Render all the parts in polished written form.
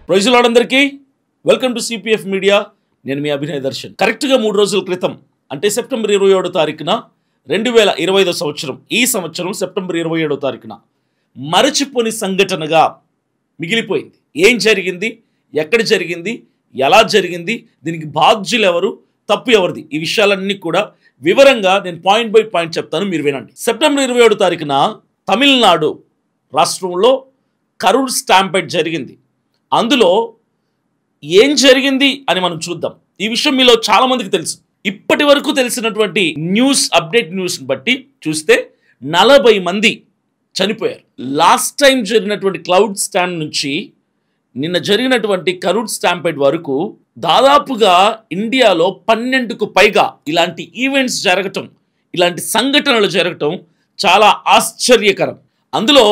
Praise lord అందరికీ welcome to CPF media. నేను మీ అభినయ్ దర్శన్. కరెక్ట్గా 3 రోజుల క్రితం అంటే సెప్టెంబర్ 27వ తారీఖున 2025 సంవత్సరం, ఈ సంవత్సరం సెప్టెంబర్ 27వ తారీఖున మరచిపోని సంఘటనగా మిగిలిపోయింది. ఏం జరిగింది, ఎక్కడ జరిగింది, ఎలా జరిగింది, దీనికి బాధ్యులు ఎవరు, తప్పు ఎవరిది, ఈ విషయాలన్నీ కూడా వివరంగా నేను పాయింట్ బై పాయింట్ చెప్తాను, మీరు వినండి. సెప్టెంబర్ 27వ తారీఖున తమిళనాడు రాష్ట్రంలో కరూర్ స్టాంపెడ్ జరిగింది. అందులో ఏం జరిగింది అని మనం చూద్దాం. ఈ విషయం మీలో చాలా మందికి తెలుసు. ఇప్పటి వరకు తెలిసినటువంటి న్యూస్, అప్డేట్ న్యూస్ని బట్టి చూస్తే 40 మంది చనిపోయారు. లాస్ట్ టైం జరిగినటువంటి క్లౌడ్ స్టాంప్ నుంచి నిన్న జరిగినటువంటి కరూర్ స్టాంపెడ్ వరకు దాదాపుగా ఇండియాలో 12కు పైగా ఇలాంటి ఈవెంట్స్ జరగటం, ఇలాంటి సంఘటనలు జరగటం చాలా ఆశ్చర్యకరం. అందులో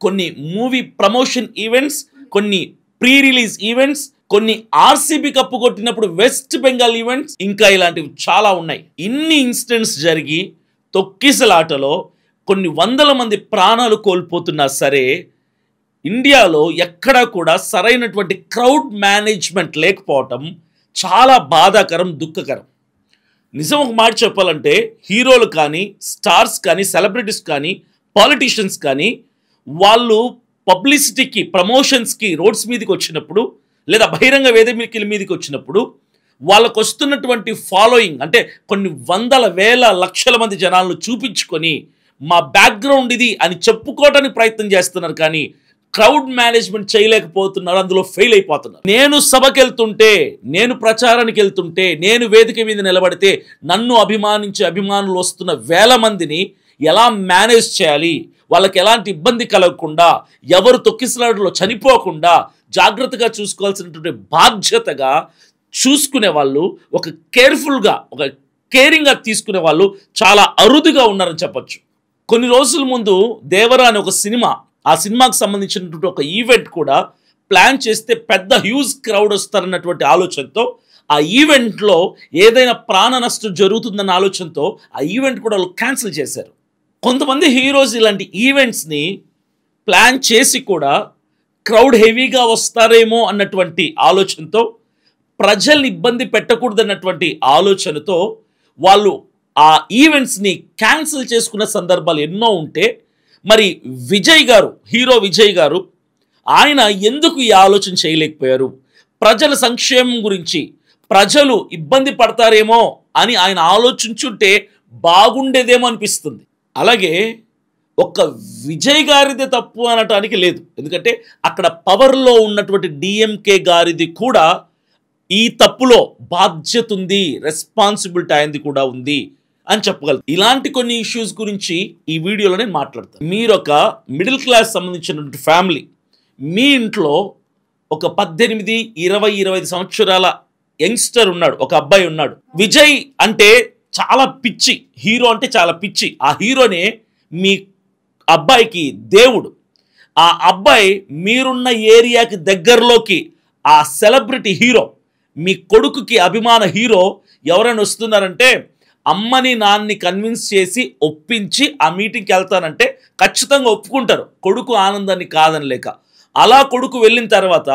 కొన్ని మూవీ ప్రమోషన్ ఈవెంట్స్, కొన్ని ప్రీ రిలీజ్ ఈవెంట్స్, కొన్ని ఆర్సీబీ కప్పు కొట్టినప్పుడు వెస్ట్ బెంగాల్ ఈవెంట్స్, ఇంకా ఇలాంటివి చాలా ఉన్నాయి. ఇన్ని ఇన్సిడెంట్స్ జరిగి తొక్కిసలాటలో కొన్ని వందల మంది ప్రాణాలు కోల్పోతున్నా సరే ఇండియాలో ఎక్కడా కూడా సరైనటువంటి క్రౌడ్ మేనేజ్మెంట్ లేకపోవటం చాలా బాధాకరం, దుఃఖకరం. నిజం ఒక మాట చెప్పాలంటే హీరోలు కానీ, స్టార్స్ కానీ, సెలబ్రిటీస్ కానీ, పాలిటీషియన్స్ కానీ వాళ్ళు పబ్లిసిటీకి, ప్రమోషన్స్కి రోడ్స్ మీదకి వచ్చినప్పుడు లేదా బహిరంగ వేదికల మీదకి వచ్చినప్పుడు వాళ్ళకు వస్తున్నటువంటి ఫాలోయింగ్ అంటే కొన్ని వందల వేల లక్షల మంది జనాలను చూపించుకొని మా బ్యాక్గ్రౌండ్ ఇది అని చెప్పుకోవడానికి ప్రయత్నం చేస్తున్నారు, కానీ క్రౌడ్ మేనేజ్మెంట్ చేయలేకపోతున్నారు, అందులో ఫెయిల్ అయిపోతున్నారు. నేను సభకి వెళ్తుంటే, నేను ప్రచారానికి వెళ్తుంటే, నేను వేదిక మీద నిలబడితే నన్ను అభిమానించే అభిమానులు వస్తున్న వేల మందిని ఎలా మేనేజ్ చేయాలి, వాళ్ళకి ఎలాంటి ఇబ్బంది కలగకుండా, ఎవరు తొక్కిసలాటలో చనిపోకుండా జాగ్రత్తగా చూసుకోవాల్సినటువంటి బాధ్యతగా చూసుకునే వాళ్ళు, ఒక కేర్ఫుల్గా, ఒక కేరింగ్గా తీసుకునే వాళ్ళు చాలా అరుదుగా ఉన్నారని చెప్పచ్చు. కొన్ని రోజుల ముందు దేవరా అనే ఒక సినిమా, ఆ సినిమాకి సంబంధించినటువంటి ఒక ఈవెంట్ కూడా ప్లాన్ చేస్తే పెద్ద హ్యూజ్ క్రౌడ్ వస్తారన్నటువంటి ఆలోచనతో ఆ ఈవెంట్లో ఏదైనా ప్రాణ నష్టం జరుగుతుందన్న ఆలోచనతో ఆ ఈవెంట్ కూడా వాళ్ళు క్యాన్సిల్ చేశారు. కొంతమంది హీరోస్ ఇలాంటి ఈవెంట్స్ని ప్లాన్ చేసి కూడా క్రౌడ్ హెవీగా వస్తారేమో అన్నటువంటి ఆలోచనతో, ప్రజల్ని ఇబ్బంది పెట్టకూడదన్నటువంటి ఆలోచనతో వాళ్ళు ఆ ఈవెంట్స్ని క్యాన్సిల్ చేసుకున్న సందర్భాలు ఎన్నో ఉంటే, మరి విజయ్ గారు, హీరో విజయ్ గారు, ఆయన ఎందుకు ఈ ఆలోచన చేయలేకపోయారు? ప్రజల సంక్షేమం గురించి, ప్రజలు ఇబ్బంది పడతారేమో అని ఆయన ఆలోచించుంటే బాగుండేదేమో అనిపిస్తుంది. అలాగే ఒక్క విజయ్ గారిదే తప్పు అనటానికి లేదు, ఎందుకంటే అక్కడ పవర్లో ఉన్నటువంటి డిఎంకే గారిది కూడా ఈ తప్పులో బాధ్యత ఉంది, రెస్పాన్సిబిలిటీ అయింది కూడా ఉంది అని చెప్పగలరు. ఇలాంటి కొన్ని ఇష్యూస్ గురించి ఈ వీడియోలో నేను మాట్లాడతాను. మీరు ఒక మిడిల్ క్లాస్ సంబంధించినటువంటి ఫ్యామిలీ, మీ ఇంట్లో ఒక 18, 20, 25 సంవత్సరాల యంగ్స్టర్ ఉన్నాడు, ఒక అబ్బాయి ఉన్నాడు. విజయ్ అంటే చాలా పిచ్చి, హీరో అంటే చాలా పిచ్చి. ఆ హీరోనే మీ అబ్బాయికి దేవుడు. ఆ అబ్బాయి మీరున్న ఏరియాకి దగ్గరలోకి ఆ సెలబ్రిటీ హీరో, మీ కొడుకుకి అభిమాన హీరో ఎవరైనా వస్తున్నారంటే అమ్మని నాన్నని కన్విన్స్ చేసి ఒప్పించి ఆ మీటింగ్కి వెళ్తానంటే ఖచ్చితంగా ఒప్పుకుంటారు, కొడుకు ఆనందాన్ని కాదని లేక. అలా కొడుకు వెళ్ళిన తర్వాత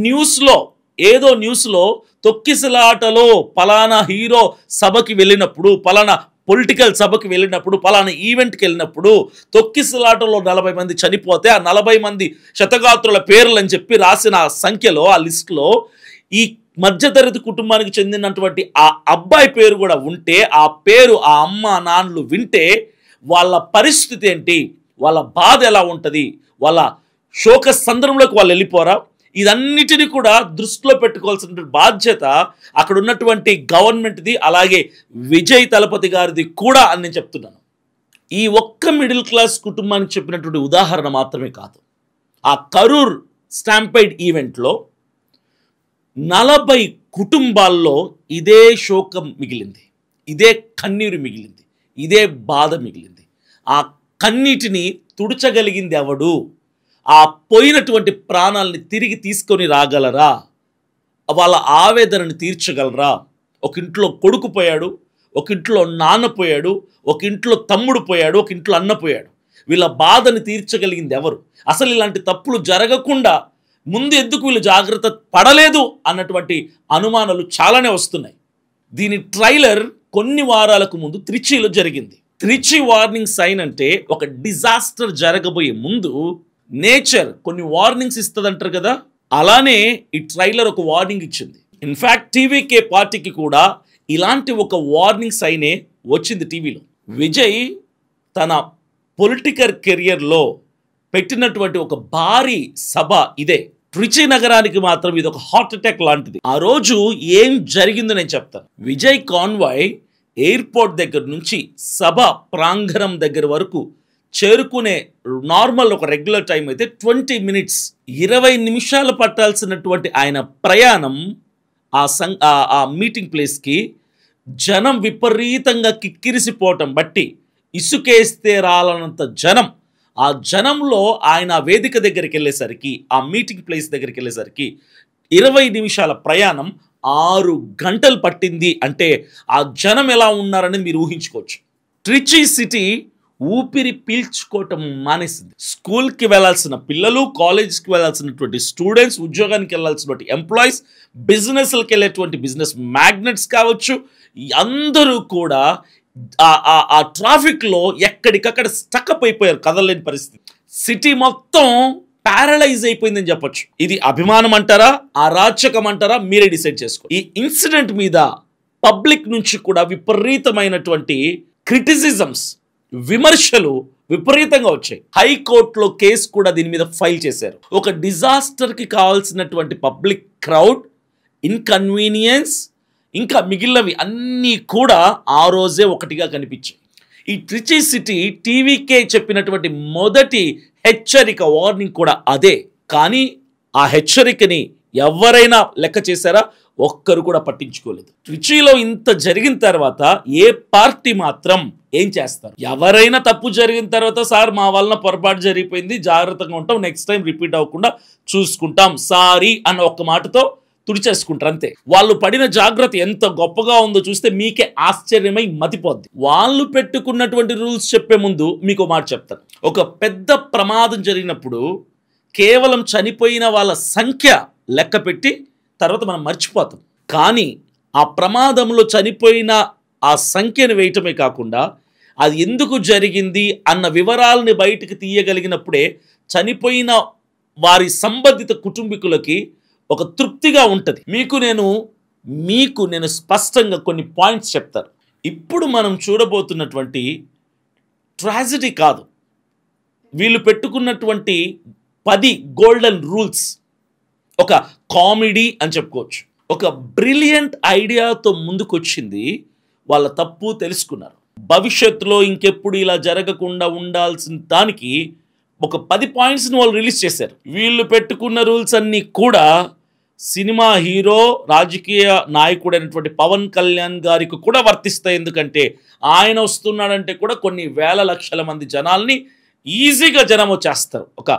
న్యూస్లో, ఏదో న్యూస్లో తొక్కిసలాటలో పలానా హీరో సభకి వెళ్ళినప్పుడు, పలానా పొలిటికల్ సభకి వెళ్ళినప్పుడు, పలానా ఈవెంట్కి వెళ్ళినప్పుడు తొక్కిసలాటలో 40 మంది చనిపోతే ఆ 40 మంది శతగాత్రుల పేర్లు అని చెప్పి రాసిన ఆ సంఖ్యలో, ఆ లిస్టులో ఈ మధ్యతరగతి కుటుంబానికి చెందినటువంటి ఆ అబ్బాయి పేరు కూడా ఉంటే, ఆ పేరు ఆ అమ్మ నాన్నలు వింటే వాళ్ళ పరిస్థితి ఏంటి, వాళ్ళ బాధ ఎలా ఉంటుంది, వాళ్ళ శోక సందర్భంలోకి వాళ్ళు వెళ్ళిపోరా? ఇదన్నిటిని కూడా దృష్టిలో పెట్టుకోవాల్సిన బాధ్యత అక్కడ ఉన్నటువంటి గవర్నమెంట్ది, అలాగే విజయ్ తలపతి గారిది కూడా అని నేను చెప్తున్నాను. ఈ ఒక్క మిడిల్ క్లాస్ కుటుంబానికి చెప్పినటువంటి ఉదాహరణ మాత్రమే కాదు. ఆ కరూర్ స్టాంపెడ్ ఈవెంట్లో 40 కుటుంబాల్లో ఇదే శోకం మిగిలింది, ఇదే కన్నీరు మిగిలింది, ఇదే బాధ మిగిలింది. ఆ కన్నీటిని తుడచగలిగింది ఎవడు? ఆ పోయినటువంటి ప్రాణాలని తిరిగి తీసుకొని రాగలరా? వాళ్ళ ఆవేదనని తీర్చగలరా? ఒక ఇంట్లో కొడుకు పోయాడు, ఒక ఇంట్లో నాన్న పోయాడు, ఒక ఇంట్లో తమ్ముడు పోయాడు, ఒక ఇంట్లో అన్న పోయాడు. వీళ్ళ బాధని తీర్చగలిగింది ఎవరు? అసలు ఇలాంటి తప్పులు జరగకుండా ముందు ఎందుకు వీళ్ళు జాగ్రత్త పడలేదు అన్నటువంటి అనుమానాలు చాలానే వస్తున్నాయి. దీని ట్రైలర్ కొన్ని వారాలకు ముందు త్రిచిలో జరిగింది. త్రిచి వార్నింగ్ సైన్ అంటే ఒక డిజాస్టర్ జరగబోయే ముందు నేచర్ కొన్ని వార్నింగ్స్ ఇస్తుందంటారు కదా, అలానే ఈ ట్రైలర్ ఒక వార్నింగ్ ఇచ్చింది. ఇన్ఫ్యాక్ట్ టీవీకే పార్టీకి కూడా ఇలాంటి ఒక వార్నింగ్ సైనే వచ్చింది టీవీలో. విజయ్ తన పొలిటికల్ కెరియర్లో పెట్టినటువంటి ఒక భారీ సభ ఇదే. ట్రిచి నగరానికి మాత్రం ఇది ఒక హార్ట్ అటాక్ లాంటిది. ఆ రోజు ఏం జరిగిందో నేను చెప్తాను. విజయ్ కాన్వాయ్ ఎయిర్పోర్ట్ దగ్గర నుంచి సభ ప్రాంగణం దగ్గర వరకు చేరుకునే నార్మల్ ఒక రెగ్యులర్ టైం అయితే 20 minutes 20 నిమిషాలు పట్టాల్సినటువంటి ఆయన ప్రయాణం ఆ మీటింగ్ ప్లేస్కి జనం విపరీతంగా కిక్కిరిసిపోవటం బట్టి ఇసుకేస్తే రాలనంత జనం. ఆ జనంలో ఆయన వేదిక దగ్గరికి వెళ్ళేసరికి, ఆ మీటింగ్ ప్లేస్ దగ్గరికి వెళ్ళేసరికి 20 నిమిషాల ప్రయాణం 6 గంటలు పట్టింది. అంటే ఆ జనం ఎలా ఉన్నారని మీరు ఊహించుకోవచ్చు. ట్రిచి సిటీ ఊపిరి పీల్చుకోవటం మానేసింది. స్కూల్కి వెళ్ళాల్సిన పిల్లలు, కాలేజ్కి వెళ్ళాల్సినటువంటి స్టూడెంట్స్, ఉద్యోగానికి వెళ్ళాల్సినటువంటి ఎంప్లాయీస్, బిజినెస్లకు వెళ్ళేటువంటి బిజినెస్ మ్యాగ్నెట్స్ కావచ్చు, అందరూ కూడా ఆ ట్రాఫిక్లో ఎక్కడికక్కడ స్టక్అప్ అయిపోయారు, కదలలేని పరిస్థితి. సిటీ మొత్తం ప్యారలైజ్ అయిపోయిందని చెప్పొచ్చు. ఇది అభిమానం అంటారా, అరాచకం అంటారా, మీరే డిసైడ్ చేసుకో. ఈ ఇన్సిడెంట్ మీద పబ్లిక్ నుంచి కూడా విపరీతమైనటువంటి క్రిటిసిజమ్స్, విమర్శలు విపరీతంగా వచ్చాయి. హైకోర్టులో కేసు కూడా దీని మీద ఫైల్ చేశారు. ఒక డిజాస్టర్కి కావాల్సినటువంటి పబ్లిక్ క్రౌడ్, ఇన్కన్వీనియన్స్, ఇంకా మిగిలినవి అన్నీ కూడా ఆ రోజే ఒకటిగా కనిపించాయి. ఈ ట్రిచి సిటీ టీవీకే చెప్పినటువంటి మొదటి హెచ్చరిక, వార్నింగ్ కూడా అదే. కానీ ఆ హెచ్చరికని ఎవరైనా లెక్క చేశారా? ఒక్కరు కూడా పట్టించుకోలేదు. ట్రిచిలో ఇంత జరిగిన తర్వాత ఏ పార్టీ మాత్రం ఏం చేస్తారు? ఎవరైనా తప్పు జరిగిన తర్వాత, సార్ మా వలన పొరపాటు జరిగిపోయింది, జాగ్రత్తగా ఉంటాం, నెక్స్ట్ టైం రిపీట్ అవ్వకుండా చూసుకుంటాం, సారీ అన్న ఒక్క మాటతో తుడిచేసుకుంటారు అంతే. వాళ్ళు పడిన జాగ్రత్త ఎంత గొప్పగా ఉందో చూస్తే మీకే ఆశ్చర్యమై మతిపోద్ది. వాళ్ళు పెట్టుకున్నటువంటి రూల్స్ చెప్పే ముందు మీకు మాట చెప్తాను. ఒక పెద్ద ప్రమాదం జరిగినప్పుడు కేవలం చనిపోయిన వాళ్ళ సంఖ్య లెక్క పెట్టి తర్వాత మనం మర్చిపోతాం. కానీ ఆ ప్రమాదంలో చనిపోయిన ఆ సంఖ్యను వేయటమే కాకుండా అది ఎందుకు జరిగింది అన్న వివరాలని బయటకు తీయగలిగినప్పుడే చనిపోయిన వారి సంబంధిత కుటుంబీకులకి ఒక తృప్తిగా ఉంటుంది. మీకు నేను స్పష్టంగా కొన్ని పాయింట్స్ చెప్తాను. ఇప్పుడు మనం చూడబోతున్నటువంటి ట్రాజడీ కాదు, వీళ్ళు పెట్టుకున్నటువంటి 10 గోల్డెన్ రూల్స్ ఒక కామెడీ అని చెప్పుకోవచ్చు. ఒక బ్రిలియంట్ ఐడియాతో ముందుకొచ్చింది, వాళ్ళ తప్పు తెలుసుకున్నారు. భవిష్యత్తులో ఇంకెప్పుడు ఇలా జరగకుండా ఉండాల్సిన దానికి ఒక 10 పాయింట్స్ని వాళ్ళు రిలీజ్ చేశారు. వీళ్ళు పెట్టుకున్న రూల్స్ అన్నీ కూడా సినిమా హీరో, రాజకీయ నాయకుడైనటువంటి పవన్ కళ్యాణ్ గారికి కూడా వర్తిస్తాయి. ఎందుకంటే ఆయన వస్తున్నాడంటే కూడా కొన్ని వేల లక్షల మంది జనాల్ని ఈజీగా జనం వచ్చేస్తారు. ఒక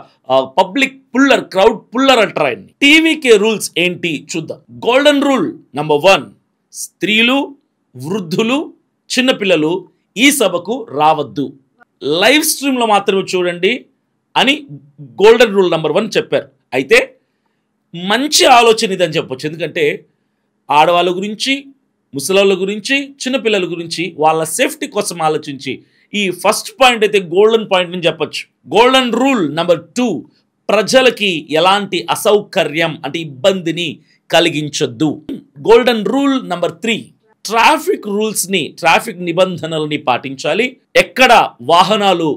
పబ్లిక్ పుల్లర్, క్రౌడ్ పుల్లర్ అంటారు ఆయన్ని. టీవీకే రూల్స్ ఏంటి చూద్దాం. గోల్డెన్ రూల్ నెంబర్ 1, స్త్రీలు, వృద్ధులు, చిన్నపిల్లలు ఈ సభకు రావద్దు, లైవ్ స్ట్రీమ్లో మాత్రమే చూడండి అని గోల్డెన్ రూల్ నెంబర్ 1 చెప్పారు. అయితే మంచి ఆలోచన ఇదని చెప్పొచ్చు. ఎందుకంటే ఆడవాళ్ళ గురించి, ముసలాళ్ళ గురించి, చిన్నపిల్లల గురించి వాళ్ళ సేఫ్టీ కోసం ఆలోచించి ఈ ఫస్ట్ పాయింట్ అయితే గోల్డెన్ పాయింట్ అని చెప్పొచ్చు. గోల్డెన్ రూల్ నెంబర్ 2, ప్రజలకి ఎలాంటి అసౌకర్యం అంటే ఇబ్బందిని కలిగించొద్దు. గోల్డెన్ రూల్ నెంబర్ 3, ట్రాఫిక్ రూల్స్ని, ట్రాఫిక్ నిబంధనలని పాటించాలి. ఎక్కడ వాహనాలు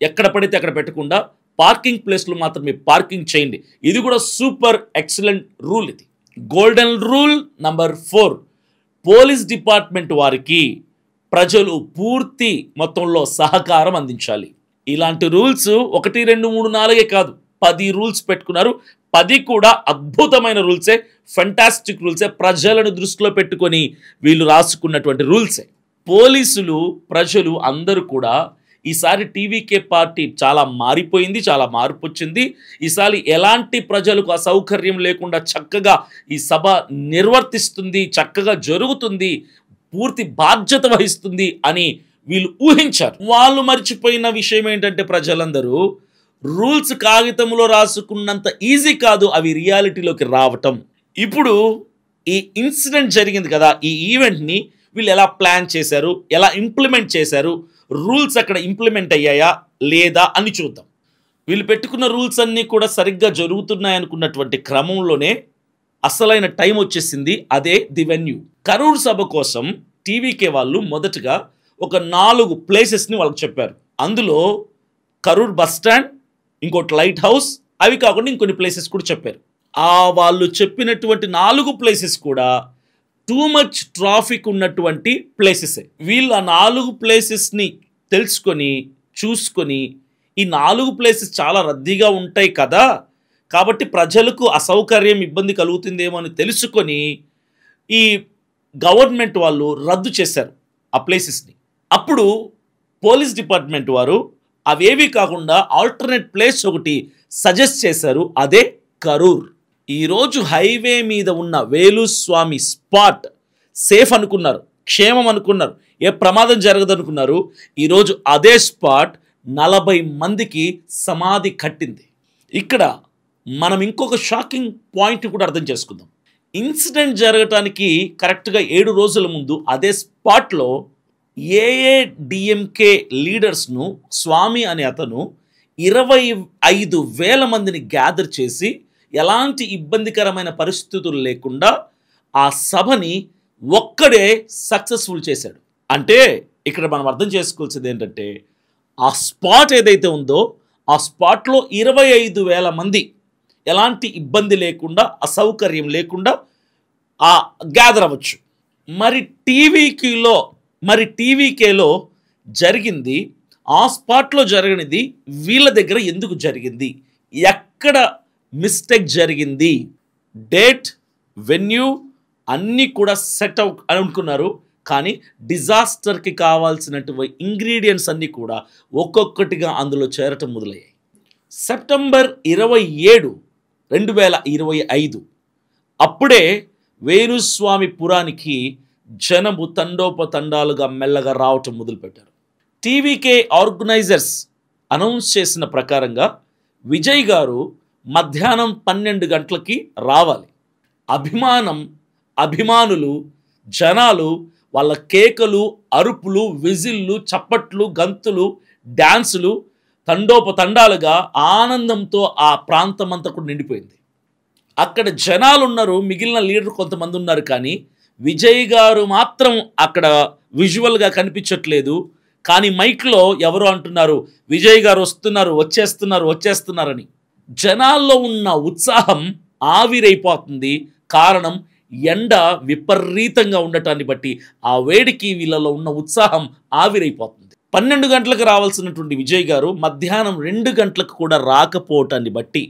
ఎక్కడ పడితే అక్కడ పెట్టకుండా పార్కింగ్ ప్లేస్లో మాత్రమే పార్కింగ్ చేయండి. ఇది కూడా సూపర్ ఎక్సలెంట్ రూల్. ఇది golden rule number 4, police department వారికి ప్రజలు పూర్తి మొత్తంలో సహకారం అందించాలి. ఇలాంటి రూల్స్ 1, 2, 3, 4 కాదు, 10 రూల్స్ పెట్టుకున్నారు. 10 కూడా అద్భుతమైన రూల్సే, ఫెంటాస్టిక్ రూల్సే, ప్రజలను దృష్టిలో పెట్టుకొని వీళ్ళు రాసుకున్నటువంటి రూల్సే. పోలీసులు, ప్రజలు అందరూ కూడా ఈసారి టీవీకే పార్టీ చాలా మారిపోయింది, చాలా మార్పు వచ్చింది. ఈసారి ఎలాంటి ప్రజలకు అసౌకర్యం లేకుండా చక్కగా ఈ సభ నిర్వర్తిస్తుంది, చక్కగా జరుగుతుంది, పూర్తి బాధ్యత వహిస్తుంది అని వీళ్ళు ఊహించారు. వాళ్ళు మర్చిపోయిన విషయం ఏంటంటే ప్రజలందరూ రూల్స్ కాగితంలో రాసుకున్నంత ఈజీ కాదు అవి రియాలిటీలోకి రావటం. ఇప్పుడు ఈ ఇన్సిడెంట్ జరిగింది కదా, ఈ ఈవెంట్ని వీళ్ళు ఎలా ప్లాన్ చేశారు, ఎలా ఇంప్లిమెంట్ చేశారు, రూల్స్ అక్కడ ఇంప్లిమెంట్ అయ్యాయా లేదా అని చూద్దాం. వీళ్ళు పెట్టుకున్న రూల్స్ అన్నీ కూడా సరిగ్గా జరుగుతున్నాయనుకున్నటువంటి క్రమంలోనే అసలైన టైం వచ్చేసింది. అదే ది వెన్యూ. కరూర్ సభ కోసం టీవీకే వాళ్ళు మొదటగా ఒక 4 ప్లేసెస్ని వాళ్ళకి చెప్పారు. అందులో కరూర్ బస్ స్టాండ్, ఇంకోటి లైట్ హౌస్, అవి కాకుండా ఇంకొన్ని ప్లేసెస్ కూడా చెప్పారు. వాళ్ళు చెప్పినటువంటి 4 ప్లేసెస్ కూడా టూ మచ్ ట్రాఫిక్ ఉన్నటువంటి ప్లేసెసే. వీళ్ళు ఆ 4 ప్లేసెస్ని తెలుసుకొని చూసుకొని, ఈ 4 ప్లేసెస్ చాలా రద్దీగా ఉంటాయి కదా, కాబట్టి ప్రజలకు అసౌకర్యం ఇబ్బంది కలుగుతుందేమో అని తెలుసుకొని ఈ గవర్నమెంట్ వాళ్ళు రద్దు చేశారు ఆ ప్లేసెస్ని. అప్పుడు పోలీస్ డిపార్ట్మెంట్ వారు అవేవి కాకుండా ఆల్టర్నేట్ ప్లేస్ ఒకటి సజెస్ట్ చేశారు. అదే కరూర్. ఈరోజు హైవే మీద ఉన్న వేలుస్వామి స్పాట్ సేఫ్ అనుకున్నారు, క్షేమం అనుకున్నారు, ఏ ప్రమాదం జరగదనుకున్నారు. ఈరోజు అదే స్పాట్ 40 మందికి సమాధి కట్టింది. ఇక్కడ మనం ఇంకొక షాకింగ్ పాయింట్ కూడా అర్థం చేసుకుందాం. ఇన్సిడెంట్ జరగటానికి కరెక్ట్గా 7 రోజుల ముందు అదే స్పాట్లో ఏఐఏడిఎంకే లీడర్స్ను స్వామి అనే అతను 25,000 మందిని గ్యాదర్ చేసి ఎలాంటి ఇబ్బందికరమైన పరిస్థితులు లేకుండా ఆ సభని ఒక్కడే సక్సెస్ఫుల్ చేశాడు. అంటే ఇక్కడ మనం అర్థం చేసుకోవాల్సింది ఏంటంటే, ఆ స్పాట్ ఏదైతే ఉందో ఆ స్పాట్లో 25,000 మంది ఎలాంటి ఇబ్బంది లేకుండా, అసౌకర్యం లేకుండా గ్యాదర్ అవ్వచ్చు. మరి టీవీకేలో జరిగింది, ఆ స్పాట్లో జరిగినది వీళ్ళ దగ్గర ఎందుకు జరిగింది, ఎక్కడ మిస్టేక్ జరిగింది, డేట్, వెన్యూ అన్నీ కూడా సెట్ అనుకున్నారు. కానీ డిజాస్టర్కి కావాల్సినటువంటి ఇంగ్రీడియంట్స్ అన్నీ కూడా ఒక్కొక్కటిగా అందులో చేరటం మొదలయ్యాయి. సెప్టెంబర్ 27, 2025 అప్పుడే వేణుస్వామి పురానికి జనము తండోపతండాలుగా మెల్లగా రావటం మొదలుపెట్టారు. టీవీకే ఆర్గనైజర్స్ అనౌన్స్ చేసిన ప్రకారంగా విజయ్ గారు మధ్యాహ్నం 12 గంటలకి రావాలి. అభిమానులు, జనాలు వాళ్ళ కేకలు, అరుపులు, విజిల్లు, చప్పట్లు, గంతులు, డ్యాన్సులు తండోపతండాలుగా ఆనందంతో ఆ ప్రాంతం అంతా కూడా నిండిపోయింది. అక్కడ జనాలు ఉన్నారు, మిగిలిన లీడర్ కొంతమంది ఉన్నారు, కానీ విజయ్ గారు మాత్రం అక్కడ విజువల్గా కనిపించట్లేదు. కానీ మైక్లో ఎవరో అంటున్నారు, విజయ్ గారు వచ్చేస్తున్నారని. జనాల్లో ఉన్న ఉత్సాహం ఆవిరైపోతుంది. కారణం ఎండ విపరీతంగా ఉండటాన్ని బట్టి ఆ వేడికి వీళ్ళలో ఉన్న ఉత్సాహం ఆవిరైపోతుంది. 12 గంటలకు రావాల్సినటువంటి విజయ్ గారు మధ్యాహ్నం 2 గంటలకు కూడా రాకపోవటాన్ని బట్టి,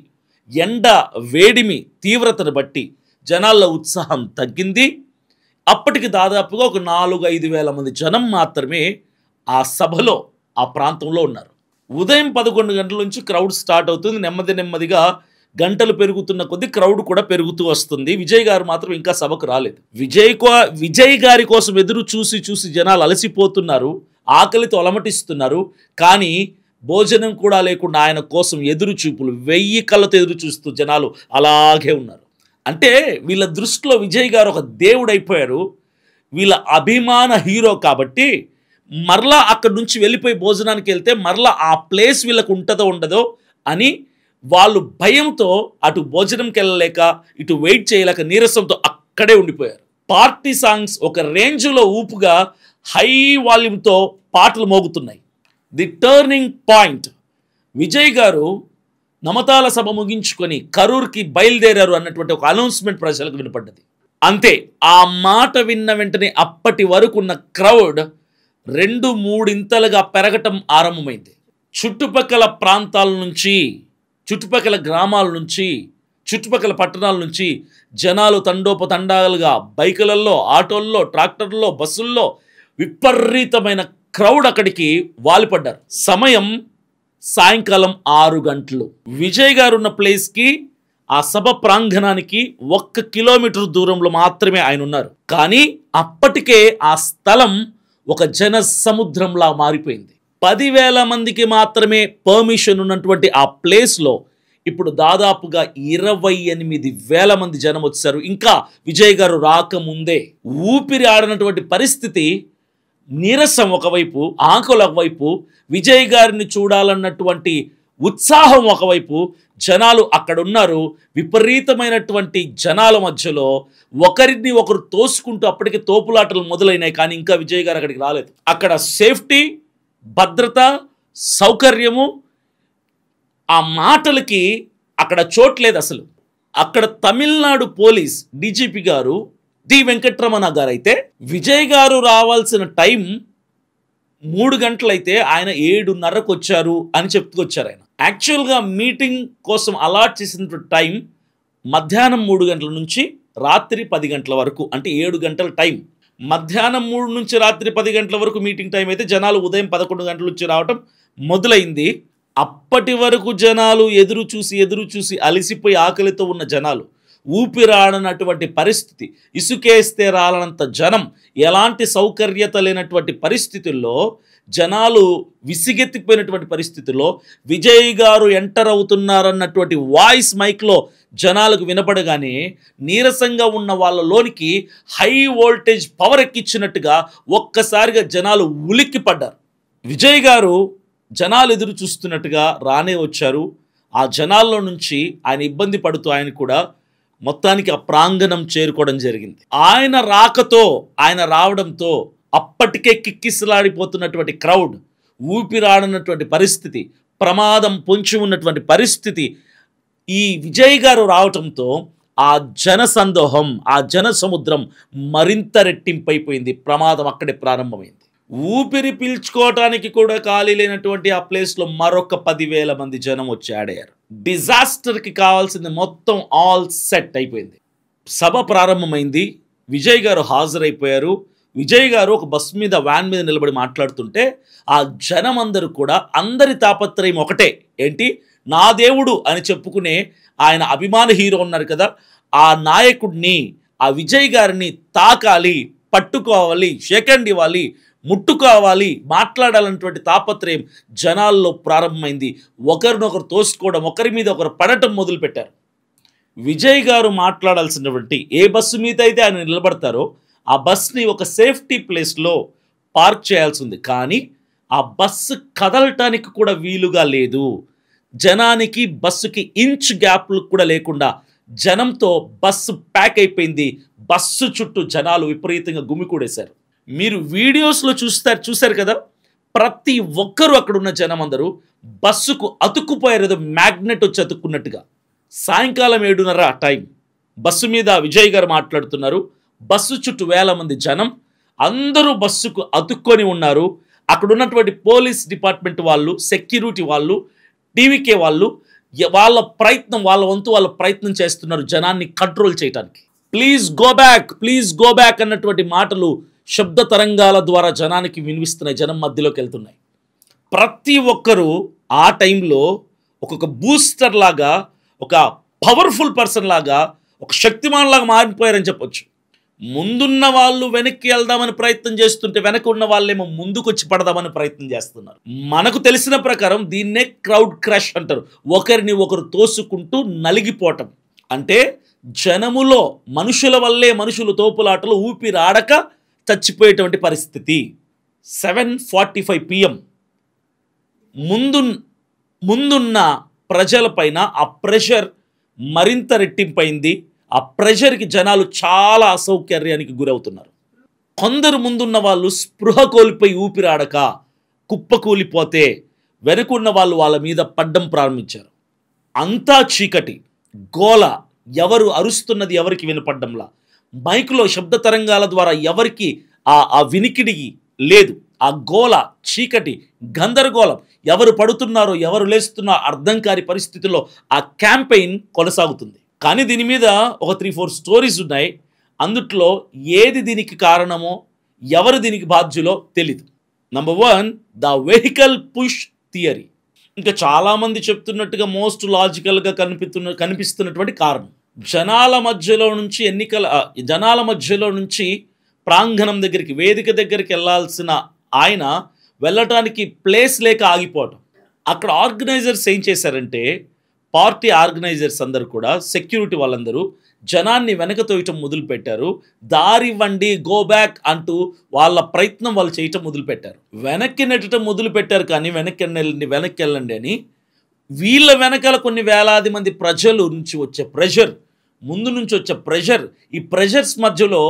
ఎండ వేడిమి తీవ్రతను బట్టి జనాల్లో ఉత్సాహం తగ్గింది. అప్పటికి దాదాపుగా ఒక 4-5 వేల మంది జనం మాత్రమే ఆ సభలో, ఆ ప్రాంతంలో ఉన్నారు. ఉదయం 11 గంటల నుంచి క్రౌడ్ స్టార్ట్ అవుతుంది. నెమ్మదిగా గంటలు పెరుగుతున్న కొద్దీ క్రౌడ్ కూడా పెరుగుతూ వస్తుంది. విజయ్ గారు మాత్రం ఇంకా సభకు రాలేదు. విజయ్ గారి కోసం ఎదురు చూసి జనాలు అలసిపోతున్నారు, ఆకలితో అలమటిస్తున్నారు. కానీ భోజనం కూడా లేకుండా ఆయన కోసం ఎదురు చూపులు, 1000 కళ్ళతో ఎదురు చూస్తూ జనాలు అలాగే ఉన్నారు. అంటే వీళ్ళ దృష్టిలో విజయ్ గారు ఒక దేవుడు అయిపోయారు. వీళ్ళ అభిమాన హీరో కాబట్టి మరలా అక్కడి నుంచి వెళ్ళిపోయి భోజనానికి వెళ్తే మరలా ఆ ప్లేస్ వీళ్ళకు ఉంటుందో ఉండదో అని వాళ్ళు భయంతో అటు భోజనంకి వెళ్ళలేక, ఇటు వెయిట్ చేయలేక నీరసంతో అక్కడే ఉండిపోయారు. పార్టీ సాంగ్స్ ఒక రేంజ్లో ఊపుగా హై వాల్యూమ్తో పాటలు మోగుతున్నాయి. ది టర్నింగ్ పాయింట్, విజయ్ గారు నమతాల సభ ముగించుకొని కరూర్కి బయలుదేరారు అన్నటువంటి ఒక అనౌన్స్మెంట్ ప్రజలకు వినపడ్డది. అంతే, ఆ మాట విన్న వెంటనే అప్పటి వరకు ఉన్న క్రౌడ్ 2-3 ఇంతలుగా పెరగటం ఆరంభమైంది. చుట్టుపక్కల ప్రాంతాల నుంచి, చుట్టుపక్కల గ్రామాల నుంచి, చుట్టుపక్కల పట్టణాల నుంచి జనాలు తండోపతండాలుగా బైకులలో, ఆటోల్లో, ట్రాక్టర్లో, బస్సుల్లో విపరీతమైన క్రౌడ్ అక్కడికి వాలిపడ్డారు. సమయం సాయంకాలం 6 గంటలు. విజయ్ గారు ఉన్న ప్లేస్కి, ఆ సభ ప్రాంగణానికి 1 కిలోమీటర్ దూరంలో మాత్రమే ఆయన ఉన్నారు. కానీ అప్పటికే ఆ స్థలం ఒక జన సముద్రంలా మారిపోయింది. 10,000 మందికి మాత్రమే పర్మిషన్ ఉన్నటువంటి ఆ ప్లేస్లో ఇప్పుడు దాదాపుగా 28,000 మంది జనం వచ్చారు. ఇంకా విజయ్ గారు రాకముందే ఊపిరి ఆడనటువంటి పరిస్థితి, నీరసం ఒకవైపు, ఆకలి ఒకవైపు, విజయ్ గారిని చూడాలన్నటువంటి ఉత్సాహం ఒకవైపు, జనాలు అక్కడ ఉన్నారు. విపరీతమైనటువంటి జనాల మధ్యలో ఒకరిని ఒకరు తోసుకుంటూ అప్పటికే తోపులాటలు మొదలైనాయి. కానీ ఇంకా విజయ్ గారు అక్కడికి రాలేదు. అక్కడ సేఫ్టీ, భద్రత, సౌకర్యము, ఆ మాటలకి అక్కడ చోట్లేదు అసలు. అక్కడ తమిళనాడు పోలీస్ డీజీపీ గారు డి వెంకట్రమణ గారు అయితే విజయ్ గారు రావాల్సిన టైం 3 గంటలైతే ఆయన 7:30కు వచ్చారు అని చెప్పుకొచ్చారు. ఆయన యాక్చువల్గా మీటింగ్ కోసం అలాట్ చేసిన టైం మధ్యాహ్నం 3 గంటల నుంచి రాత్రి 10 గంటల వరకు, అంటే 7 గంటల టైం. మధ్యాహ్నం 3 నుంచి రాత్రి 10 గంటల వరకు మీటింగ్ టైం అయితే జనాలు ఉదయం 11 గంటల నుంచి రావటం మొదలైంది. అప్పటి వరకు జనాలు ఎదురు చూసి అలసిపోయి ఆకలితో ఉన్న జనాలు, ఊపిరాడనటువంటి పరిస్థితి, ఇసుకేస్తే రాలనంత జనం, ఎలాంటి సౌకర్యత లేనటువంటి పరిస్థితుల్లో జనాలు విసిగెత్తిపోయినటువంటి పరిస్థితుల్లో విజయ్ గారు ఎంటర్ అవుతున్నారన్నటువంటి వాయిస్ మైక్లో జనాలకు వినపడగానే నీరసంగా ఉన్న వాళ్ళలోనికి హై వోల్టేజ్ పవర్ ఎక్కించినట్టుగా ఒక్కసారిగా జనాలు ఉలిక్కి పడ్డారు. విజయ్ గారు జనాలు ఎదురు చూస్తున్నట్టుగా రానే వచ్చారు. ఆ జనాల్లో నుంచి ఆయన ఇబ్బంది పడుతూ ఆయన కూడా మొత్తానికి ఆ ప్రాంగణం చేరుకోవడం జరిగింది. ఆయన రాకతో, ఆయన రావడంతో అప్పటికే కిక్కిసలాడిపోతున్నటువంటి క్రౌడ్, ఊపిరాడనటువంటి పరిస్థితి, ప్రమాదం పొంచి ఉన్నటువంటి పరిస్థితి, ఈ విజయ్ గారు రావటంతో ఆ జన సందోహం, ఆ జన సముద్రం మరింత రెట్టింపైపోయింది. ప్రమాదం అక్కడే ప్రారంభమైంది. ఊపిరి పీల్చుకోవటానికి కూడా ఖాళీ లేనటువంటి ఆ ప్లేస్లో మరొక 10,000 మంది జనం వచ్చి ఆడారు. డిజాస్టర్కి కావాల్సింది మొత్తం ఆల్ సెట్ అయిపోయింది. సభ ప్రారంభమైంది. విజయ్ గారు హాజరైపోయారు. విజయ్ గారు ఒక బస్ మీద, వ్యాన్ మీద నిలబడి మాట్లాడుతుంటే ఆ జనం అందరూ కూడా, అందరి తాపత్రయం ఒకటే, ఏంటి, నా దేవుడు అని చెప్పుకునే ఆయన అభిమాన హీరో ఉన్నారు కదా, ఆ నాయకుడిని, ఆ విజయ్ గారిని తాకాలి, పట్టుకోవాలి, షేకండ్ ఇవ్వాలి, ముట్టుకోవాలి, మాట్లాడాలన్నటువంటి తాపత్రయం జనాల్లో ప్రారంభమైంది. ఒకరినొకరు తోసుకోవడం, ఒకరి మీద ఒకరు పడటం మొదలుపెట్టారు. విజయ్ గారు మాట్లాడాల్సినటువంటి ఏ బస్సు మీద అయితే ఆయన నిలబడతారో ఆ బస్ని ఒక సేఫ్టీ ప్లేస్లో పార్క్ చేయాల్సి ఉంది. కానీ ఆ బస్సు కదలటానికి కూడా వీలుగా లేదు. జనానికి బస్సుకి ఇంచ్ గ్యాప్లు కూడా లేకుండా జనంతో బస్సు ప్యాక్ అయిపోయింది. బస్సు చుట్టూ జనాలు విపరీతంగా గుమికూడేశారు. మీరు వీడియోస్లో చూశారు కదా, ప్రతి ఒక్కరూ అక్కడున్న జనం అందరూ బస్సుకు అతుక్కుపోయారు, ఏదో మ్యాగ్నెట్ వచ్చి అతుక్కున్నట్టుగా. సాయంకాలం 7:30 టైం. బస్సు మీద విజయ్ గారు మాట్లాడుతున్నారు. బస్సు చుట్టూ 1000 మంది జనం, అందరూ బస్సుకు అతుక్కొని ఉన్నారు. అక్కడ ఉన్నటువంటి పోలీస్ డిపార్ట్మెంట్ వాళ్ళు, సెక్యూరిటీ వాళ్ళు, టీవీకే వాళ్ళు వాళ్ళ వంతు వాళ్ళ ప్రయత్నం చేస్తున్నారు జనాన్ని కంట్రోల్ చేయడానికి. ప్లీజ్ గో బ్యాక్ అన్నటువంటి మాటలు శబ్ద తరంగాల ద్వారా జనానికి వినిపిస్తున్నాయి, జనం మధ్యలోకి వెళ్తున్నాయి. ప్రతి ఒక్కరూ ఆ టైంలో ఒక్కొక్క బూస్టర్ లాగా, ఒక పవర్ఫుల్ పర్సన్ లాగా, ఒక శక్తిమాన్ లాగా మారిపోయారని చెప్పొచ్చు. ముందున్న వాళ్ళు వెనక్కి వెళ్దామని ప్రయత్నం చేస్తుంటే వెనక ఉన్న వాళ్ళేమో ముందుకు వచ్చి పడదామని ప్రయత్నం చేస్తున్నారు. మనకు తెలిసిన ప్రకారం దీన్నే క్రౌడ్ క్రష్ అంటారు. ఒకరిని ఒకరు తోసుకుంటూ నలిగిపోవటం. అంటే జనములో మనుషుల వల్లే మనుషులు తోపులాటలు, ఊపిరాడక చచ్చిపోయేటువంటి పరిస్థితి. 7:45 PM ముందున్న ప్రజలపైన ఆ ప్రెషర్ మరింత రెట్టింపైంది. ఆ ప్రెషర్కి జనాలు చాలా అసౌకర్యానికి గురవుతున్నారు. కొందరు ముందున్న వాళ్ళు స్పృహ కోల్పోయి ఊపిరాడక కుప్పకూలిపోతే వెనుకున్న వాళ్ళు వాళ్ళ మీద పడ్డం ప్రారంభించారు. అంతా చీకటి, గోల, ఎవరు అరుస్తున్నది ఎవరికి వినపడ్డంలా, మైకులో శబ్ద తరంగాల ద్వారా ఎవరికి ఆ వినికిడి లేదు. ఆ గోల, చీకటి, గందరగోళం, ఎవరు పడుతున్నారో ఎవరు లేస్తున్నారో అర్థం కాని పరిస్థితుల్లో ఆ క్యాంపెయిన్ కొనసాగుతుంది. కానీ దీని మీద ఒక 3-4 స్టోరీస్ ఉన్నాయి. అందుట్లో ఏది దీనికి కారణమో, ఎవరు దీనికి బాధ్యులో తెలీదు. Number 1, the vehicle push theory. ఇంకా చాలామంది చెప్తున్నట్టుగా మోస్ట్ లాజికల్గా కనిపిస్తున్నటువంటి కారణం, జనాల మధ్యలో నుంచి ప్రాంగణం దగ్గరికి, వేదిక దగ్గరికి వెళ్ళాల్సిన ఆయన వెళ్ళటానికి ప్లేస్ లేక ఆగిపోవటం. అక్కడ ఆర్గనైజర్స్ ఏం చేశారంటే, పార్టీ ఆర్గనైజర్స్ అందరూ కూడా, సెక్యూరిటీ వాళ్ళందరూ జనాన్ని వెనక తోయటం మొదలుపెట్టారు. దారివ్వండి, గో బ్యాక్ అంటూ వాళ్ళ ప్రయత్నం వాళ్ళు చేయటం మొదలుపెట్టారు. వెనక్కి నెట్టడం మొదలుపెట్టారు, కానీ వెనక్కి వెళ్ళండి అని. వీళ్ళ వెనకాల కొన్ని వేలాది మంది ప్రజలు నుంచి వచ్చే ప్రెషర్, ముందు నుంచి వచ్చే ప్రెషర్, ఈ ప్రెషర్స్ మధ్యలో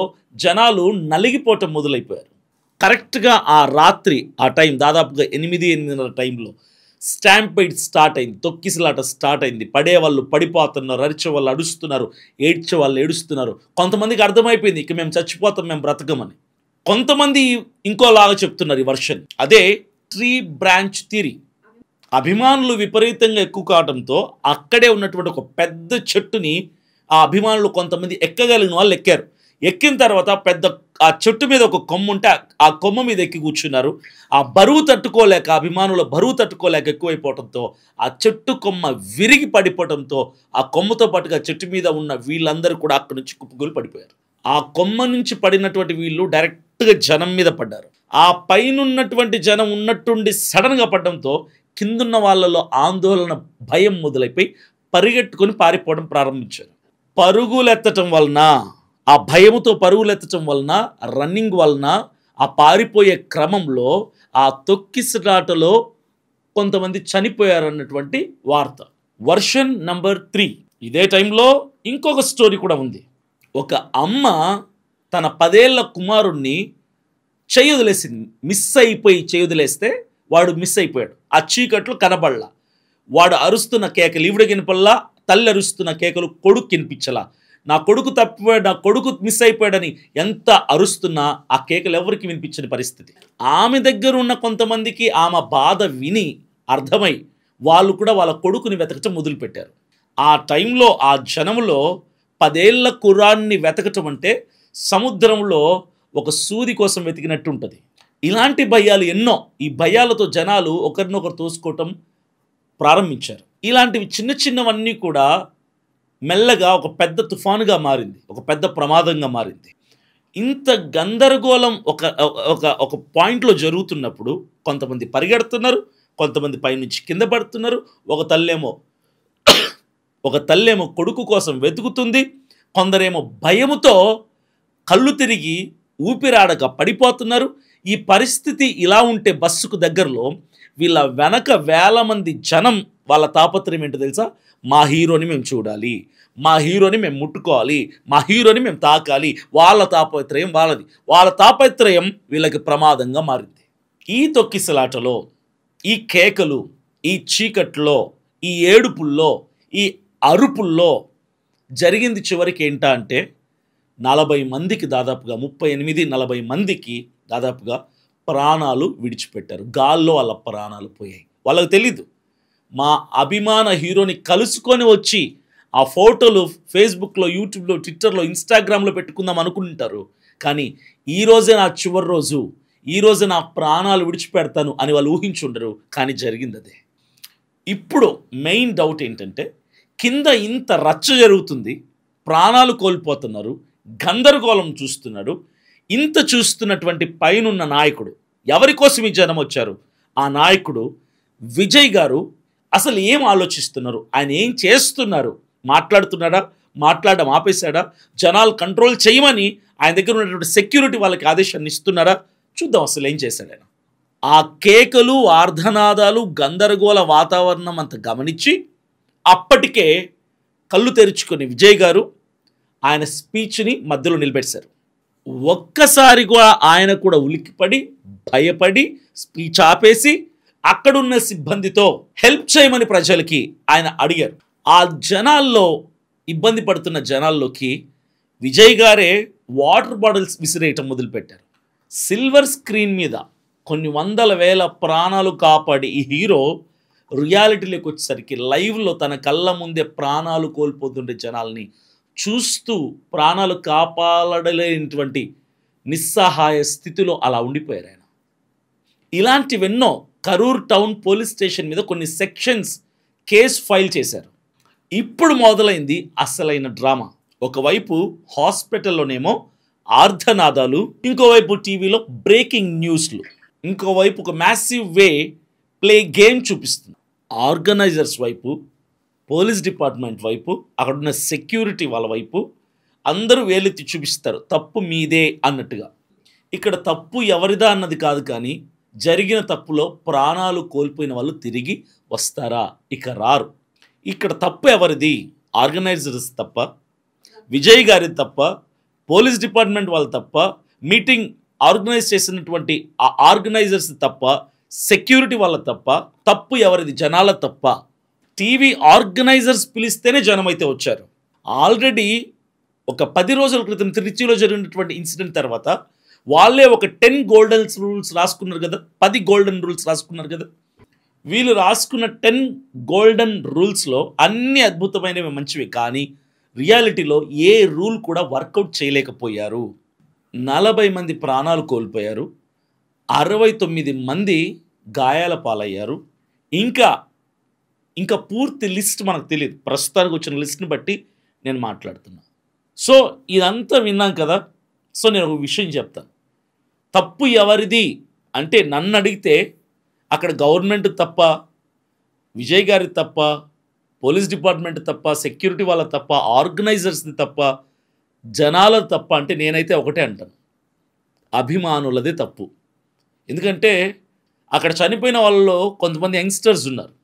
జనాలు నలిగిపోవటం మొదలైపోయారు. కరెక్ట్గా ఆ రాత్రి, ఆ టైం దాదాపుగా 8-8:30 టైంలో స్టాంపైడ్ స్టార్ట్ అయింది. తొక్కిసలాట స్టార్ట్ అయింది. పడేవాళ్ళు పడిపోతున్నారు, అరిచే వాళ్ళు అరుస్తున్నారు, ఏడ్చే వాళ్ళు ఏడుస్తున్నారు. కొంతమందికి అర్థమైపోయింది, ఇక మేము చచ్చిపోతాం, మేము బ్రతకమని. కొంతమంది ఇంకోలాగా చెప్తున్నారు ఈ వర్షన్. అదే ట్రీ బ్రాంచ్ థియరీ. అభిమానులు విపరీతంగా ఎక్కువ కావడంతో అక్కడే ఉన్నటువంటి ఒక పెద్ద చెట్టుని ఆ అభిమానులు కొంతమంది ఎక్కగలిగిన వాళ్ళు ఎక్కారు. ఎక్కిన తర్వాత ఆ చెట్టు మీద ఒక కొమ్మ ఉంటే ఆ కొమ్మ మీద ఎక్కి కూర్చున్నారు. ఆ బరువు తట్టుకోలేక, అభిమానుల బరువు తట్టుకోలేక ఎక్కువైపోవడంతో ఆ చెట్టు కొమ్మ విరిగి పడిపోవడంతో ఆ కొమ్మతో పాటుగా చెట్టు మీద ఉన్న వీళ్ళందరూ కూడా అక్కడి నుంచి కుప్పకూలి పడిపోయారు. ఆ కొమ్మ నుంచి పడినటువంటి వీళ్ళు డైరెక్ట్గా జనం మీద పడ్డారు. ఆ పైనున్నటువంటి జనం ఉన్నట్టుండి సడన్గా పడడంతో కిందున్న వాళ్ళలో ఆందోళన, భయం మొదలైపోయి పరిగెట్టుకొని పారిపోవడం ప్రారంభించారు. పరుగులెత్తటం వలన, ఆ భయముతో పరుగులెత్తటం వలన, రన్నింగ్ వలన, ఆ పారిపోయే క్రమంలో ఆ తొక్కిసలాటలో కొంతమంది చనిపోయారన్నటువంటి వార్త. Version number 3. ఇదే టైంలో ఇంకొక స్టోరీ కూడా ఉంది. ఒక అమ్మ తన 10 ఏళ్ల కుమారుణ్ణి చేయొదిలేసింది. మిస్ అయిపోయి చేయొదిలేస్తే వాడు మిస్ అయిపోయాడు. ఆ చీకట్లో కనబడలా. వాడు అరుస్తున్న కేకలు ఈవిడ వినపల్లా, తల్లి అరుస్తున్న కేకలు కొడుకు వినిపించలా. నా కొడుకు తప్పిపోయాడు, నా కొడుకు మిస్ అయిపోయాడని ఎంత అరుస్తున్నా ఆ కేకలు ఎవరికి వినిపించని పరిస్థితి. ఆమె దగ్గర ఉన్న కొంతమందికి ఆమె బాధ విని అర్థమై వాళ్ళు కూడా వాళ్ళ కొడుకుని వెతకటం మొదలుపెట్టారు. ఆ టైంలో ఆ జనములో 10 ఏళ్ల కుర్రాన్ని వెతకటం అంటే సముద్రంలో ఒక సూది కోసం వెతికినట్టు ఉంటుంది. ఇలాంటి భయాలు ఎన్నో. ఈ భయాలతో జనాలు ఒకరినొకరు తోసుకోవటం ప్రారంభించారు. ఇలాంటివి చిన్న చిన్నవన్నీ కూడా మెల్లగా ఒక పెద్ద తుఫానుగా మారింది, ఒక పెద్ద ప్రమాదంగా మారింది. ఇంత గందరగోళం ఒక పాయింట్లో జరుగుతున్నప్పుడు కొంతమంది పరిగెడుతున్నారు, కొంతమంది పైనుంచి కింద పడుతున్నారు. ఒక తల్లేమో కొడుకు కోసం వెతుకుతుంది, కొందరేమో భయముతో కళ్ళు తిరిగి ఊపిరాడక పడిపోతున్నారు. ఈ పరిస్థితి ఇలా ఉంటే బస్సుకు దగ్గరలో వీళ్ళ వెనక వేల మంది జనం, వాళ్ళ తాపత్రయం ఏంటో తెలుసా? మా హీరోని మేము చూడాలి, మా హీరోని మేము ముట్టుకోవాలి, మా హీరోని మేము తాకాలి. వాళ్ళ తాపత్రయం వాళ్ళది. వాళ్ళ తాపత్రయం వీళ్ళకి ప్రమాదంగా మారింది. ఈ తొక్కిసలాటలో, ఈ కేకలు, ఈ చీకట్లో, ఈ ఏడుపుల్లో, ఈ అరుపుల్లో జరిగింది చివరికి ఏంటా అంటే 40 మందికి, దాదాపుగా 38-40 మందికి దాదాపుగా ప్రాణాలు విడిచిపెట్టారు. గాల్లో వాళ్ళ ప్రాణాలు పోయాయి. వాళ్ళకి తెలీదు. మా అభిమాన హీరోని కలుసుకొని వచ్చి ఆ ఫోటోలు ఫేస్బుక్లో, యూట్యూబ్లో, ట్విట్టర్లో, ఇన్స్టాగ్రామ్లో పెట్టుకుందాం అనుకుంటారు. కానీ ఈరోజే నా చివరి రోజు, ఈరోజే నా ప్రాణాలు విడిచిపెడతాను అని వాళ్ళు ఊహించుండరు. కానీ జరిగింది అదే. ఇప్పుడు మెయిన్ డౌట్ ఏంటంటే, కింద ఇంత రచ్చ జరుగుతుంది, ప్రాణాలు కోల్పోతున్నారు, గందరగోళం చూస్తున్నాడు. ఇంత చూస్తున్నటువంటి పైనున్న నాయకుడు, ఎవరి కోసం ఈ జనం వచ్చారు? ఆ నాయకుడు విజయ్ గారు అసలు ఏం ఆలోచిస్తున్నారు? ఆయన ఏం చేస్తున్నారు? మాట్లాడుతున్నాడా? మాట్లాడడం ఆపేశాడా? జనాలు కంట్రోల్ చేయమని ఆయన దగ్గర ఉన్నటువంటి సెక్యూరిటీ వాళ్ళకి ఆదేశాన్ని ఇస్తున్నారా? చూద్దాం అసలు ఏం చేశాడు ఆయన. ఆ కేకలు, ఆర్ధనాదాలు, గందరగోళ వాతావరణం అంతా గమనించి అప్పటికే కళ్ళు తెరుచుకొని విజయ్ గారు ఆయన స్పీచ్ని మధ్యలో నిలబెట్టారు. ఒక్కసారిగా ఆయన కూడా ఉలిక్కిపడి, భయపడి స్పీచ్ ఆపేసి అక్కడున్న సిబ్బందితో హెల్ప్ చేయమని ప్రజలకి ఆయన అడిగారు. ఆ జనాల్లో, ఇబ్బంది పడుతున్న జనాల్లోకి విజయ్ గారే వాటర్ బాటిల్స్ విసిరేయటం మొదలుపెట్టారు. సిల్వర్ స్క్రీన్ మీద కొన్ని వందల వేల ప్రాణాలు కాపాడి ఈ హీరో రియాలిటీలోకి వచ్చేసరికి లైవ్లో తన కళ్ళ ముందే ప్రాణాలు కోల్పోతుండే జనాల్ని చూస్తూ ప్రాణాలు కాపాడలేనటువంటి నిస్సహాయ స్థితిలో అలా ఉండిపోయారు ఆయన. ఇలాంటివెన్నో కరూర్ టౌన్ పోలీస్ స్టేషన్ మీద కొన్ని సెక్షన్స్ కేసు ఫైల్ చేశారు. ఇప్పుడు మొదలైంది అసలైన డ్రామా. ఒకవైపు హాస్పిటల్లోనేమో ఆర్ధనాదాలు, ఇంకోవైపు టీవీలో బ్రేకింగ్ న్యూస్లు. ఇంకోవైపు ఒక మ్యాసివ్ వే ప్లే గేమ్ చూపిస్తుంది. ఆర్గనైజర్స్ వైపు, పోలీస్ డిపార్ట్మెంట్ వైపు, అక్కడున్న సెక్యూరిటీ వాళ్ళ వైపు అందరూ వేలెత్తి చూపిస్తారు తప్పు మీదే అన్నట్టుగా. ఇక్కడ తప్పు ఎవరిదా అన్నది కాదు, కానీ జరిగిన తప్పులో ప్రాణాలు కోల్పోయిన వాళ్ళు తిరిగి వస్తారా? ఇక రారు. ఇక్కడ తప్పు ఎవరిది? ఆర్గనైజర్స్ తప్ప, విజయ్ గారి తప్ప, పోలీస్ డిపార్ట్మెంట్ వాళ్ళు తప్ప, మీటింగ్ ఆర్గనైజ్ చేసినటువంటి ఆ ఆర్గనైజర్స్ తప్ప, సెక్యూరిటీ వాళ్ళ తప్ప? తప్పు ఎవరిది? జనాల తప్ప. టీవీ ఆర్గనైజర్స్ పిలిస్తేనే జనం అయితే వచ్చారు. ఆల్రెడీ ఒక 10 రోజుల క్రితం తిరుచిలో జరిగినటువంటి ఇన్సిడెంట్ తర్వాత వాళ్ళే ఒక 10 గోల్డెన్ రూల్స్ రాసుకున్నారు కదా, 10 గోల్డెన్ రూల్స్ రాసుకున్నారు కదా. వీళ్ళు రాసుకున్న 10 గోల్డెన్ రూల్స్లో అన్ని అద్భుతమైనవి, మంచివి, కానీ రియాలిటీలో ఏ రూల్ కూడా వర్కౌట్ చేయలేకపోయారు. 40 మంది ప్రాణాలు కోల్పోయారు, 69 మంది గాయాల పాలయ్యారు. ఇంకా పూర్తి లిస్ట్ మనకు తెలియదు. ప్రస్తుతానికి వచ్చిన లిస్ట్ని బట్టి నేను మాట్లాడుతున్నా. సో ఇదంతా విన్నాం కదా. సో నేను ఒక విషయం చెప్తాను. తప్పు ఎవరిది అంటే నన్ను అడిగితే అక్కడ గవర్నమెంట్ తప్ప, విజయ్ గారి తప్ప, పోలీస్ డిపార్ట్మెంట్ తప్ప, సెక్యూరిటీ వాళ్ళ తప్ప, ఆర్గనైజర్స్ది తప్ప, జనాల తప్ప అంటే నేనైతే ఒకటే అంటాను, అభిమానులదే తప్పు. ఎందుకంటే అక్కడ చనిపోయిన వాళ్ళలో కొంతమంది యంగ్స్టర్స్ ఉన్నారు.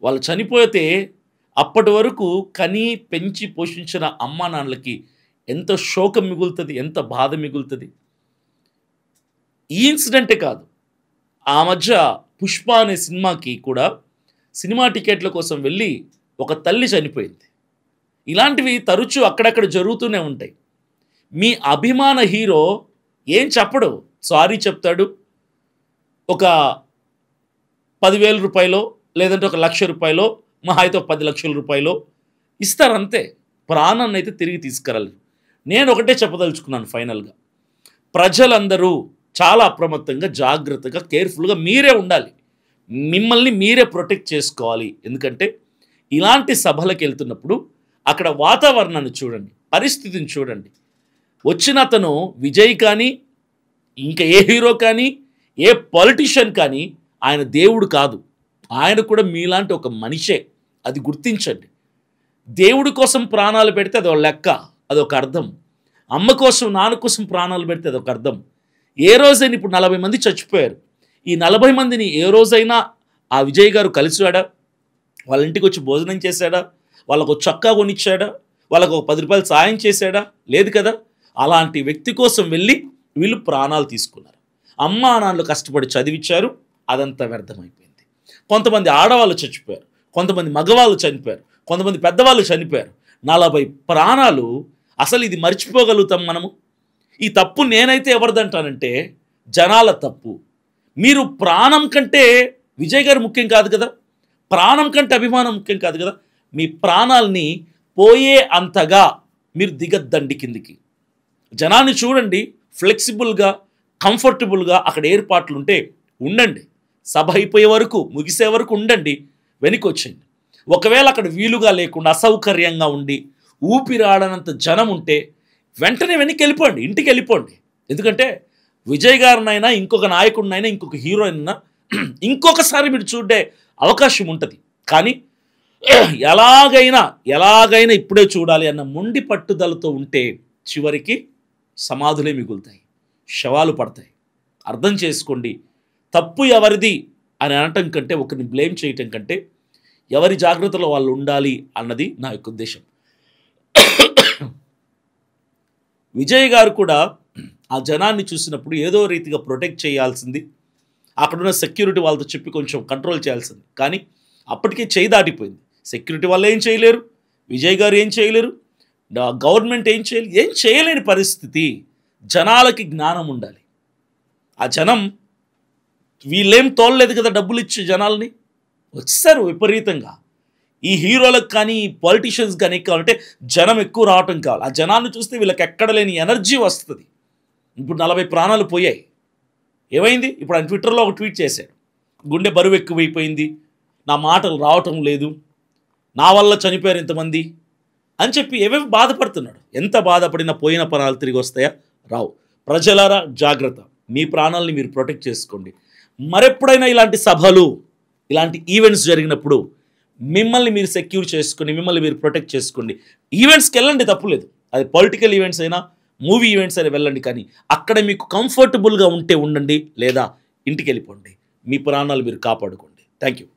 వాళ్ళు చనిపోతే అప్పటి వరకు కని పెంచి పోషించిన అమ్మా నాన్నలకి ఎంత శోకం మిగులుతుంది, ఎంత బాధ మిగులుతుంది. ఈ ఇన్సిడెంటే కాదు, ఆ మధ్య పుష్ప అనే సినిమాకి కూడా సినిమా టికెట్ల కోసం వెళ్ళి ఒక తల్లి చనిపోయింది. ఇలాంటివి తరచూ అక్కడక్కడ జరుగుతూనే ఉంటాయి. మీ అభిమాన హీరో ఏం చెప్పడు, సారీ చెప్తాడు. ఒక 10,000 రూపాయలు లేదంటే ఒక 1,00,000 రూపాయలు, మహా అయితే 10 లక్షల రూపాయలు ఇస్తారంతే. ప్రాణాన్ని అయితే తిరిగి తీసుకురాలి. నేను ఒకటే చెప్పదలుచుకున్నాను ఫైనల్గా, ప్రజలందరూ చాలా అప్రమత్తంగా, జాగ్రత్తగా, కేర్ఫుల్గా మీరే ఉండాలి. మిమ్మల్ని మీరే ప్రొటెక్ట్ చేసుకోవాలి. ఎందుకంటే ఇలాంటి సభలకు వెళ్తున్నప్పుడు అక్కడ వాతావరణాన్ని చూడండి, పరిస్థితిని చూడండి. వచ్చిన అతను విజయ్ కానీ, ఇంకా ఏ హీరో కానీ, ఏ పొలిటీషియన్ కానీ ఆయన దేవుడు కాదు. ఆయన కూడా మీలాంటి ఒక మనిషే, అది గుర్తించండి. దేవుడి కోసం ప్రాణాలు పెడితే అదొక లెక్క, అదొక అర్థం. అమ్మ కోసం, నాన్న కోసం ప్రాణాలు పెడితే అదొక అర్థం. ఏ రోజైనా ఇప్పుడు 40 మంది చచ్చిపోయారు. ఈ 40 మందిని ఏ రోజైనా ఆ విజయ్ గారు కలిసాడా? వాళ్ళ ఇంటికి వచ్చి భోజనం చేశాడా? వాళ్ళకు చొక్కా కొనిచ్చాడా? వాళ్ళకు ఒక 10 రూపాయలు సాయం చేశాడా? లేదు కదా. అలాంటి వ్యక్తి కోసం వెళ్ళి వీళ్ళు ప్రాణాలు తీసుకున్నారు. అమ్మా నాన్నలు కష్టపడి చదివించారు, అదంతా వ్యర్థమైపోయింది. కొంతమంది ఆడవాళ్ళు చచ్చిపోయారు, కొంతమంది మగవాళ్ళు చనిపోయారు, కొంతమంది పెద్దవాళ్ళు చనిపోయారు. 40 ప్రాణాలు. అసలు ఇది మర్చిపోగలుగుతాం మనము? ఈ తప్పు నేనైతే ఎవరిదంటానంటే జనాల తప్పు. మీరు ప్రాణం కంటే విజయ్ గారు ముఖ్యం కాదు కదా, ప్రాణం కంటే అభిమానం ముఖ్యం కాదు కదా. మీ ప్రాణాలని పోయే అంతగా మీరు దిగద్దండి కిందికి. జనాన్ని చూడండి, ఫ్లెక్సిబుల్గా, కంఫర్టబుల్గా అక్కడ ఏర్పాట్లు ఉంటే ఉండండి. సభ అయిపోయే వరకు, ముగిసే వరకు ఉండండి, వెనక్కి వచ్చేయండి. ఒకవేళ అక్కడ వీలుగా లేకుండా అసౌకర్యంగా ఉండి ఊపిరాడనంత జనం ఉంటే వెంటనే వెనక్కి వెళ్ళిపోండి, ఇంటికి వెళ్ళిపోండి. ఎందుకంటే విజయ్ గారినైనా, ఇంకొక నాయకుడినైనా, ఇంకొక హీరోయిన్ ఇంకొకసారి మీరు చూడే అవకాశం ఉంటుంది. కానీ ఎలాగైనా ఇప్పుడే చూడాలి అన్న మొండి పట్టుదలతో ఉంటే చివరికి సమాధులే మిగులుతాయి, శవాలు పడతాయి. అర్థం చేసుకోండి. తప్పు ఎవరిది అని అనటం కంటే, ఒకరిని బ్లేమ్ చేయటం కంటే ఎవరి జాగ్రత్తలో వాళ్ళు ఉండాలి అన్నది నా యొక్క ఉద్దేశం. విజయ్ గారు కూడా ఆ జనాన్ని చూసినప్పుడు ఏదో రీతిగా ప్రొటెక్ట్ చేయాల్సింది, అక్కడున్న సెక్యూరిటీ వాళ్ళతో చెప్పి కొంచెం కంట్రోల్ చేయాల్సింది. కానీ అప్పటికే చేయి దాటిపోయింది. సెక్యూరిటీ వాళ్ళు ఏం చేయలేరు, విజయ్ గారు ఏం చేయలేరు, గవర్నమెంట్ ఏం చేయలేని పరిస్థితి. జనాలకి జ్ఞానం ఉండాలి. ఆ జనం వీళ్ళేం తోలలేదు కదా, డబ్బులు ఇచ్చి జనాల్ని వచ్చేసారు విపరీతంగా. ఈ హీరోలకు కానీ, పొలిటీషియన్స్ కానీ కావాలంటే జనం ఎక్కువ రావటం కావాలి. ఆ జనాన్ని చూస్తే వీళ్ళకి ఎక్కడ లేని ఎనర్జీ వస్తుంది. ఇప్పుడు 40 ప్రాణాలు పోయాయి. ఏమైంది? ఇప్పుడు ఆయన ట్విట్టర్లో ఒక ట్వీట్ చేశాడు, గుండె బరువు ఎక్కువైపోయింది, నా మాటలు రావటం లేదు, నా వల్ల చనిపోయారు ఇంతమంది అని చెప్పి ఏవేవి బాధపడుతున్నాడు. ఎంత బాధపడినా పోయిన ప్రాణాలు తిరిగి వస్తాయా? రావు. ప్రజలారా జాగ్రత్త. మీ ప్రాణాలని మీరు ప్రొటెక్ట్ చేసుకోండి. మరెప్పుడైనా ఇలాంటి సభలు, ఇలాంటి ఈవెంట్స్ జరిగినప్పుడు మిమ్మల్ని మీరు సెక్యూర్ చేసుకొని, మిమ్మల్ని మీరు ప్రొటెక్ట్ చేసుకోండి. ఈవెంట్స్కి వెళ్ళండి, తప్పులేదు. అది పొలిటికల్ ఈవెంట్స్ అయినా, మూవీ ఈవెంట్స్ అయినా వెళ్ళండి. కానీ అక్కడ మీకు కంఫర్టబుల్గా ఉంటే ఉండండి, లేదా ఇంటికి వెళ్ళిపోండి. మీ ప్రాణాలు మీరు కాపాడుకోండి. Thank you.